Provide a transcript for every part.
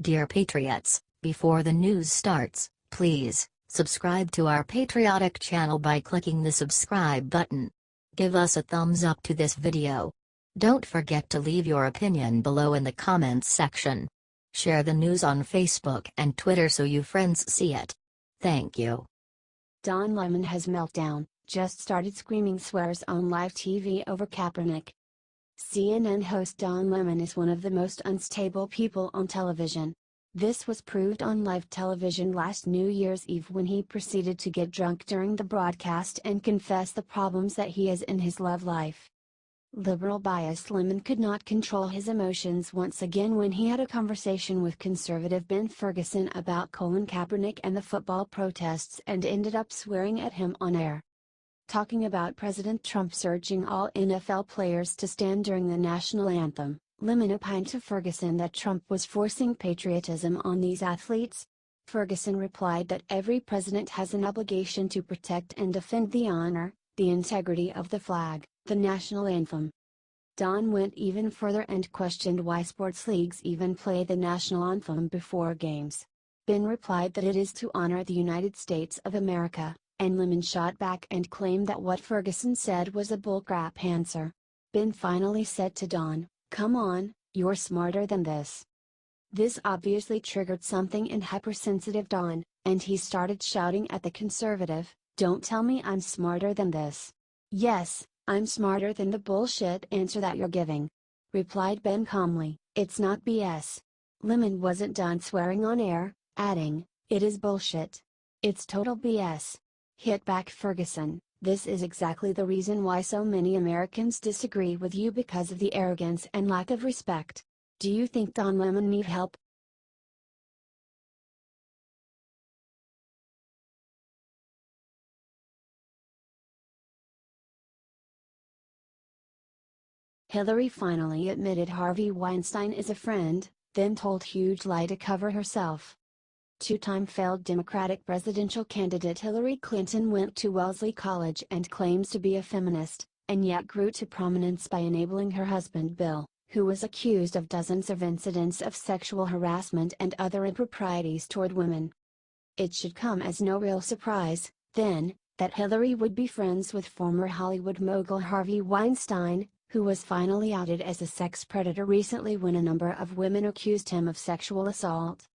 Dear Patriots, before the news starts, please subscribe to our patriotic channel by clicking the subscribe button. Give us a thumbs up to this video. Don't forget to leave your opinion below in the comments section. Share the news on Facebook and Twitter so you friends see it. Thank you. Don Lemon has meltdown, just started screaming swears on live TV over Kaepernick. CNN host Don Lemon is one of the most unstable people on television. This was proved on live television last New Year's Eve when he proceeded to get drunk during the broadcast and confess the problems that he has in his love life. Liberal biased Lemon could not control his emotions once again when he had a conversation with conservative Ben Ferguson about Colin Kaepernick and the football protests and ended up swearing at him on air. Talking about President Trump urging all NFL players to stand during the National Anthem, Lemon opined to Ferguson that Trump was forcing patriotism on these athletes. Ferguson replied that every president has an obligation to protect and defend the honor, the integrity of the flag, the national anthem. Don went even further and questioned why sports leagues even play the national anthem before games. Ben replied that it is to honor the United States of America, and Lemon shot back and claimed that what Ferguson said was a bullcrap answer. Ben finally said to Don, "Come on, you're smarter than this." This obviously triggered something in hypersensitive Don, and he started shouting at the conservative, "Don't tell me I'm smarter than this." "Yes, I'm smarter than the bullshit answer that you're giving," replied Ben calmly, "It's not BS." Lemon wasn't done swearing on air, adding, "It is bullshit. It's total BS." Hit back Ferguson, "This is exactly the reason why so many Americans disagree with you, because of the arrogance and lack of respect. Do you think Don Lemon need help?" Hillary finally admitted Harvey Weinstein is a friend, then told huge lie to cover herself. Two-time failed Democratic presidential candidate Hillary Clinton went to Wellesley College and claims to be a feminist, and yet grew to prominence by enabling her husband Bill, who was accused of dozens of incidents of sexual harassment and other improprieties toward women. It should come as no real surprise, then, that Hillary would be friends with former Hollywood mogul Harvey Weinstein, who was finally outed as a sex predator recently when a number of women accused him of sexual assault.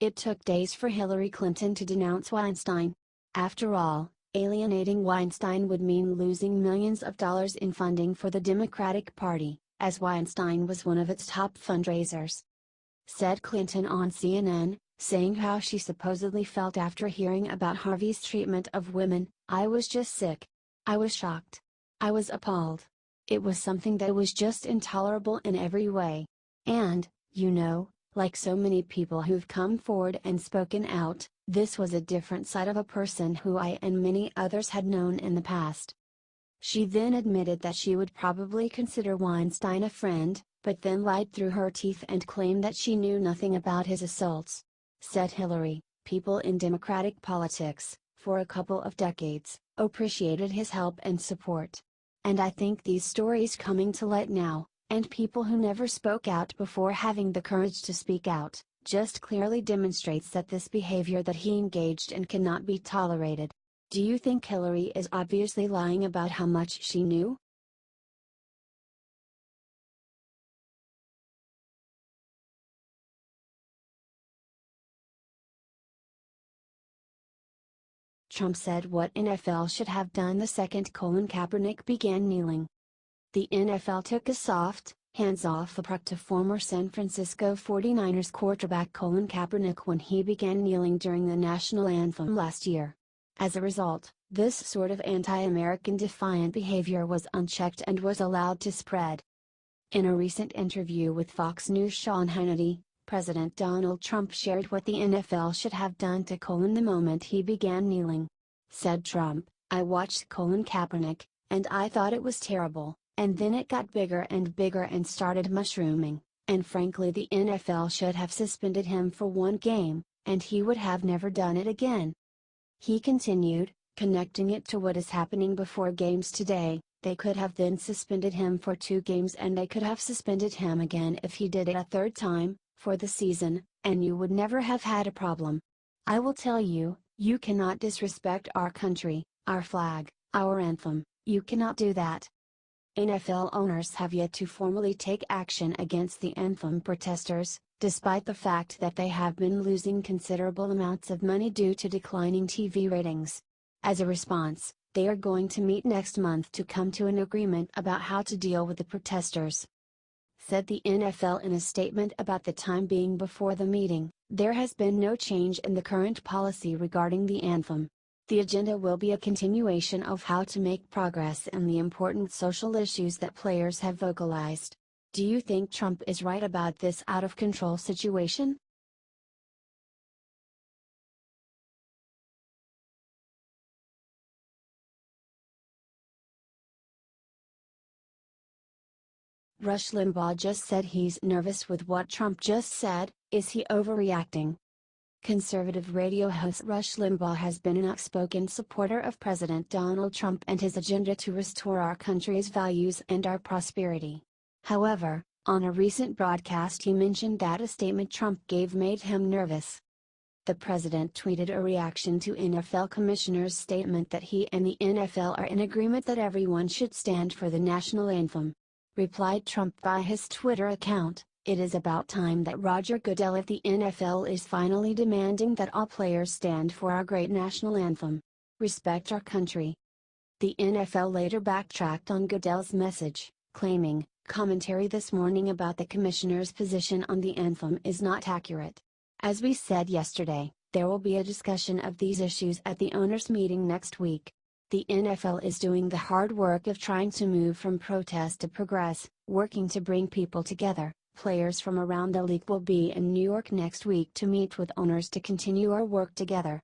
It took days for Hillary Clinton to denounce Weinstein. After all, alienating Weinstein would mean losing millions of dollars in funding for the Democratic Party, as Weinstein was one of its top fundraisers. Said Clinton on CNN, saying how she supposedly felt after hearing about Harvey's treatment of women, "I was just sick. I was shocked. I was appalled. It was something that was just intolerable in every way. And, like so many people who've come forward and spoken out, this was a different side of a person who I and many others had known in the past." She then admitted that she would probably consider Weinstein a friend, but then lied through her teeth and claimed that she knew nothing about his assaults. Said Hillary, "People in Democratic politics, for a couple of decades, appreciated his help and support. And I think these stories coming to light now, and people who never spoke out before having the courage to speak out, just clearly demonstrates that this behavior that he engaged in cannot be tolerated. Do you think Hillary is obviously lying about how much she knew?" Trump said what NFL should have done the second Colin Kaepernick began kneeling. The NFL took a soft, hands-off approach to former San Francisco 49ers quarterback Colin Kaepernick when he began kneeling during the national anthem last year. As a result, this sort of anti-American defiant behavior was unchecked and was allowed to spread. In a recent interview with Fox News' Sean Hannity, President Donald Trump shared what the NFL should have done to Colin the moment he began kneeling. Said Trump, "I watched Colin Kaepernick, and I thought it was terrible, and then it got bigger and started mushrooming, and frankly the NFL should have suspended him for one game, and he would have never done it again." He continued, connecting it to what is happening before games today, they could have then suspended him for 2 games and they could have suspended him again if he did it a third time, for the season, and you would never have had a problem. I will tell you, you cannot disrespect our country, our flag, our anthem, you cannot do that. NFL owners have yet to formally take action against the anthem protesters, despite the fact that they have been losing considerable amounts of money due to declining TV ratings. As a response, they are going to meet next month to come to an agreement about how to deal with the protesters. Said the NFL in a statement about the time being before the meeting, there has been no change in the current policy regarding the anthem. The agenda will be a continuation of how to make progress in the important social issues that players have vocalized. Do you think Trump is right about this out-of-control situation? Rush Limbaugh just said he's nervous with what Trump just said. Is he overreacting? Conservative radio host Rush Limbaugh has been an outspoken supporter of President Donald Trump and his agenda to restore our country's values and our prosperity. However, on a recent broadcast he mentioned that a statement Trump gave made him nervous. The president tweeted a reaction to NFL commissioner's statement that he and the NFL are in agreement that everyone should stand for the national anthem. Replied Trump by his Twitter account, "It is about time that Roger Goodell at the NFL is finally demanding that all players stand for our great national anthem. Respect our country." The NFL later backtracked on Goodell's message, claiming, "Commentary this morning about the commissioner's position on the anthem is not accurate. As we said yesterday, there will be a discussion of these issues at the owners' meeting next week. The NFL is doing the hard work of trying to move from protest to progress, working to bring people together. Players from around the league will be in New York next week to meet with owners to continue our work together."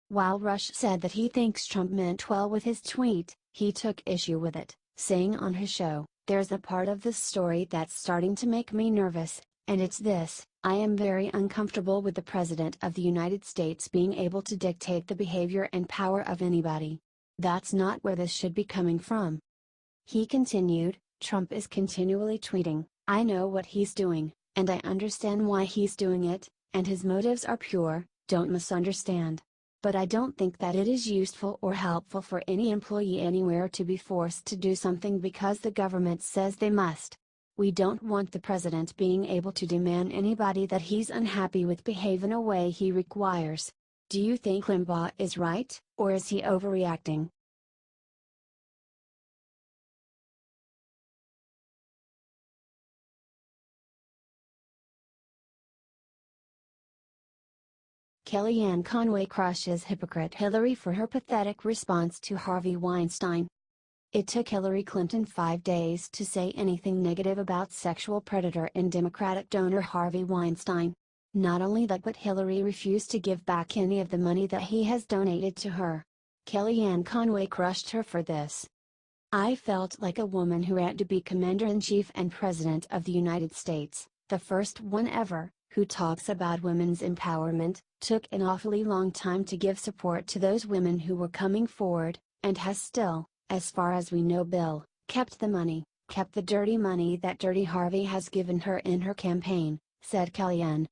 While Rush said that he thinks Trump meant well with his tweet, he took issue with it, saying on his show, "There's a part of this story that's starting to make me nervous, and it's this: I am very uncomfortable with the President of the United States being able to dictate the behavior and power of anybody. That's not where this should be coming from." He continued, "Trump is continually tweeting, I know what he's doing, and I understand why he's doing it, and his motives are pure, don't misunderstand. But I don't think that it is useful or helpful for any employee anywhere to be forced to do something because the government says they must. We don't want the president being able to demand anybody that he's unhappy with behave in a way he requires." Do you think Limbaugh is right, or is he overreacting? Kellyanne Conway crushes hypocrite Hillary for her pathetic response to Harvey Weinstein. It took Hillary Clinton 5 days to say anything negative about sexual predator and Democratic donor Harvey Weinstein. Not only that, but Hillary refused to give back any of the money that he has donated to her. Kellyanne Conway crushed her for this. "I felt like a woman who had to be Commander-in-Chief and President of the United States, the first one ever, who talks about women's empowerment, took an awfully long time to give support to those women who were coming forward, and has still, as far as we know, Bill, kept the money, kept the dirty money that Dirty Harvey has given her in her campaign," said Kellyanne.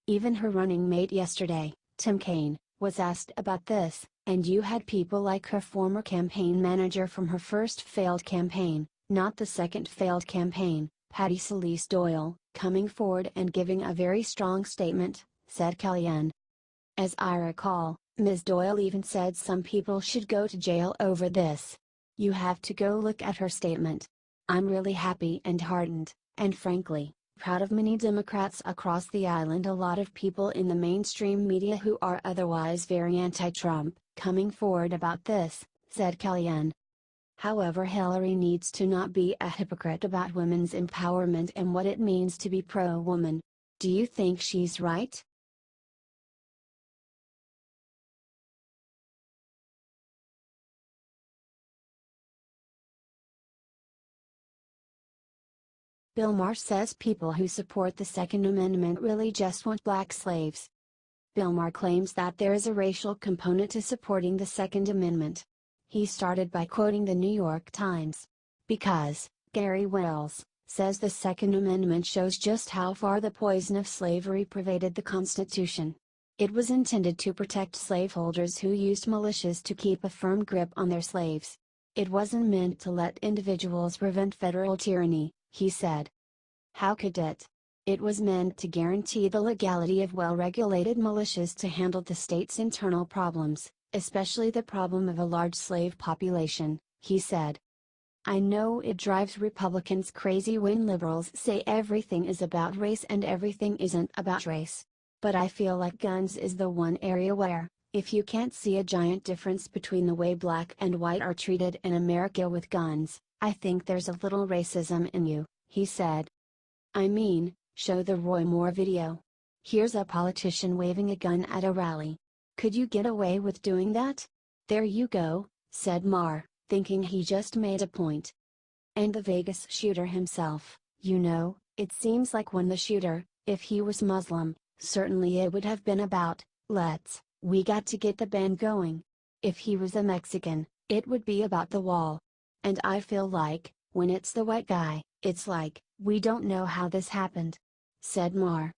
Even her running mate yesterday, Tim Kaine, was asked about this, and you had people like her former campaign manager from her first failed campaign, not the second failed campaign, Patty Celeste Doyle, coming forward and giving a very strong statement, said Kellyanne. As I recall, Ms. Doyle even said some people should go to jail over this. You have to go look at her statement. I'm really happy and heartened, and frankly, proud of many Democrats across the island, a lot of people in the mainstream media who are otherwise very anti-Trump, coming forward about this, said Kellyanne. However, Hillary needs to not be a hypocrite about women's empowerment and what it means to be pro-woman. Do you think she's right? Bill Maher says people who support the Second Amendment really just want black slaves. Bill Maher claims that there is a racial component to supporting the Second Amendment. He started by quoting the New York Times. Because, Gary Wells, says the Second Amendment shows just how far the poison of slavery pervaded the Constitution. It was intended to protect slaveholders who used militias to keep a firm grip on their slaves. It wasn't meant to let individuals prevent federal tyranny, he said. How could it? It was meant to guarantee the legality of well-regulated militias to handle the state's internal problems, especially the problem of a large slave population, he said. I know it drives Republicans crazy when liberals say everything is about race and everything isn't about race. But I feel like guns is the one area where, if you can't see a giant difference between the way black and white are treated in America with guns, I think there's a little racism in you, he said. I mean, show the Roy Moore video. Here's a politician waving a gun at a rally. Could you get away with doing that? There you go, said Maher, thinking he just made a point. And the Vegas shooter himself, it seems like when the shooter, if he was Muslim, certainly it would have been about, we got to get the band going. If he was a Mexican, it would be about the wall. And I feel like, when it's the white guy, it's like, we don't know how this happened, said Maher.